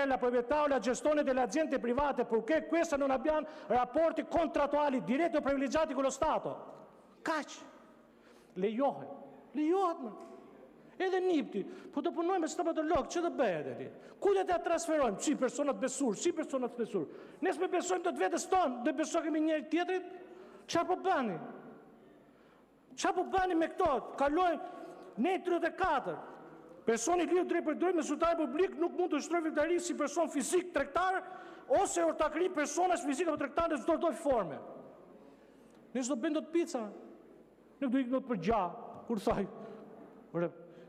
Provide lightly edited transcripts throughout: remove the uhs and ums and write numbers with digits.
la proprietà o la gestione delle aziende private, purché queste non abbiano rapporti contrattuali diretti o privilegiati con lo Stato. Kaq. Lejohet më. Edhe nipti, po të punojmë me stomatolog, që të bëhet e ti? Ku dhe të transferojmë? Si personat besur, si personat besur? Nesë me besojmë të vetës tonë, dhe besojmë njëri tjetrit? Qa po bëni? Qa po bëni me këto? Kalojnë ne 34. Personi liu drejt për drejt me zyrtari publik nuk mund të shtrojë veprimtari si person fizik tregtar ose ortakëri personash fizike apo tregtare në çdo lloj forme. Ne s'do bëjmë dot pica. Ne do ikëm dot për gjah, kur thaj.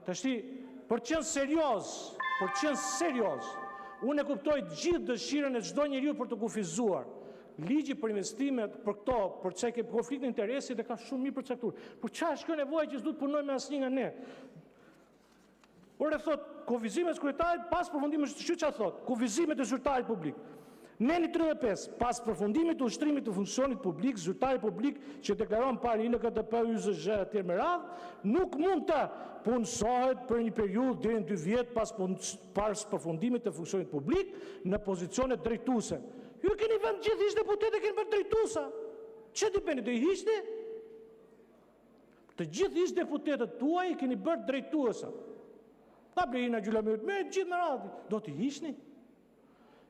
Tashti, për qenë serioz, unë e kuptoj gjithë dëshirën e çdo njeriu për të kufizuar. Ligji për investimet për këto, për çka ke konflikt në interesi dhe ka shumë mirë përcaktuar. Por çfarë është kjo nevojë që s'duhet punojmë me asnjë nga ne? Por e thot, kufizimet e kryetarit pas përfundimit të çfarë thot? Kufizimet e zyrtarit publik. Neni 35, pas përfundimit të ushtrimit të funksionit publik, zyrtari publik që deklaron pari ILKTP YZZ etj me radhë, nuk mund të punësohet për një periudhë deri në 2 vjet pas përfundimit të funksionit publik në pozicione drejtuese. Ju keni vend gjithë ishte deputetë keni bërë drejtuesa. Çe ti bëni do i hiqni? Të gjithë ishte deputetët tuaj keni bërë drejtuesa. Ta Blerina Gjylamyr, me gjithë me radhë, do t'i hiqni?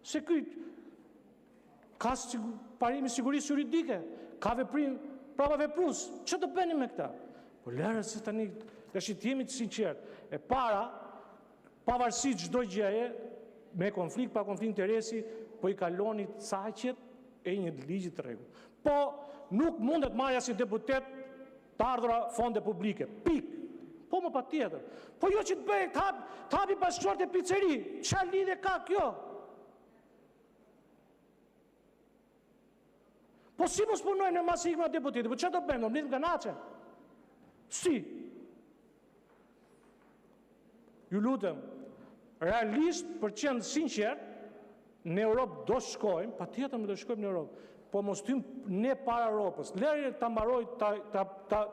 Se ky ka parimi sigurisë juridike, ka veprim prapa veprus. Që të bëni me këta? Po lërë se tani, të jemi të sinqertë. E para, pavarësisht çdo gjëje, me konflikt, pa konflikt interesi, po i kaloni caqet e një ligji të rregull. Po nuk mundet marrja si deputet të ardhura fonde publike. Pik. Po më patjetër. Po jo që të bëj, të hapi bashkëshorte pizzeri. Çfarë lidhje ka kjo? Po si mos punojnë në masë ikma deputetit, po që të bëjmë, në mlitim nga nace? Si? Ju lutem, realisht për qenë sinqert, në Europë do shkojmë, pa tjetër me do shkojmë në Europë, po mos tym ne para Europës. Lërë të mbaroj,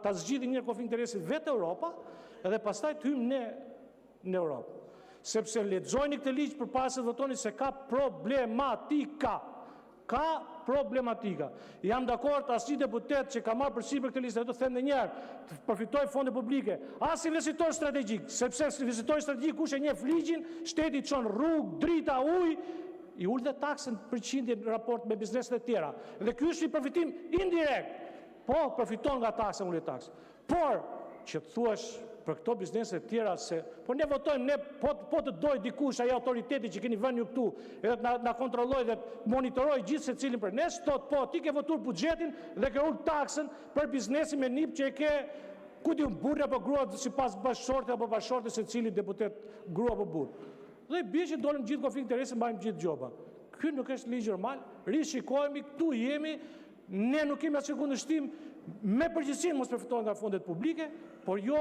të zgjidhi një konflikt interesit vetë Europa, edhe pastaj tym ne në Europë. Sepse lexojni këtë ligj përpara se votoni se ka problematika. Ka problematika. Jam dakord asnjë deputet që ka marrë përsipër këtë listë, do të them edhe një herë, të përfitoj fonde publike, as investitor strategjik, sepse investitori strategjik kush e njeh ligjin, shteti çon rrugë, drita, ujë, i ul dhe taksën përqindje në raport me bizneset e tjera. Dhe ky është një përfitim indirekt. Po përfiton nga taksa, ulë taksë. Por që të thuash për këto bizneset e tjera se po ne votojmë, ne po të doj dikush ai autoriteti që keni vënë ju këtu, edhe na kontrolloj dhe monitoroj gjithë secilin për ne, thot po ti ke votuar buxhetin dhe ke ul taksën për biznesin me nip që e ke ku di burrë apo grua sipas bashkëshorte apo bashkëshorte secili deputet grua apo burr. Dhe bie që dolëm gjithë konflikt interesi, mbajmë gjithë gjoba. Ky nuk është ligj normal, rishikohemi, këtu jemi, ne nuk kemi asnjë kundërshtim me përgjithësinë mos përfitojnë nga fondet publike, por jo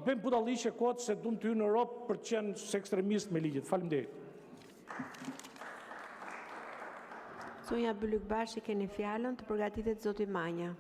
bëjmë budalliqe kot se duam të hyjmë në Europë për të qenë ekstremist me ligjet. Faleminderit. Sonja Bylykbashi, keni fjalën, të përgatitet zoti Manja.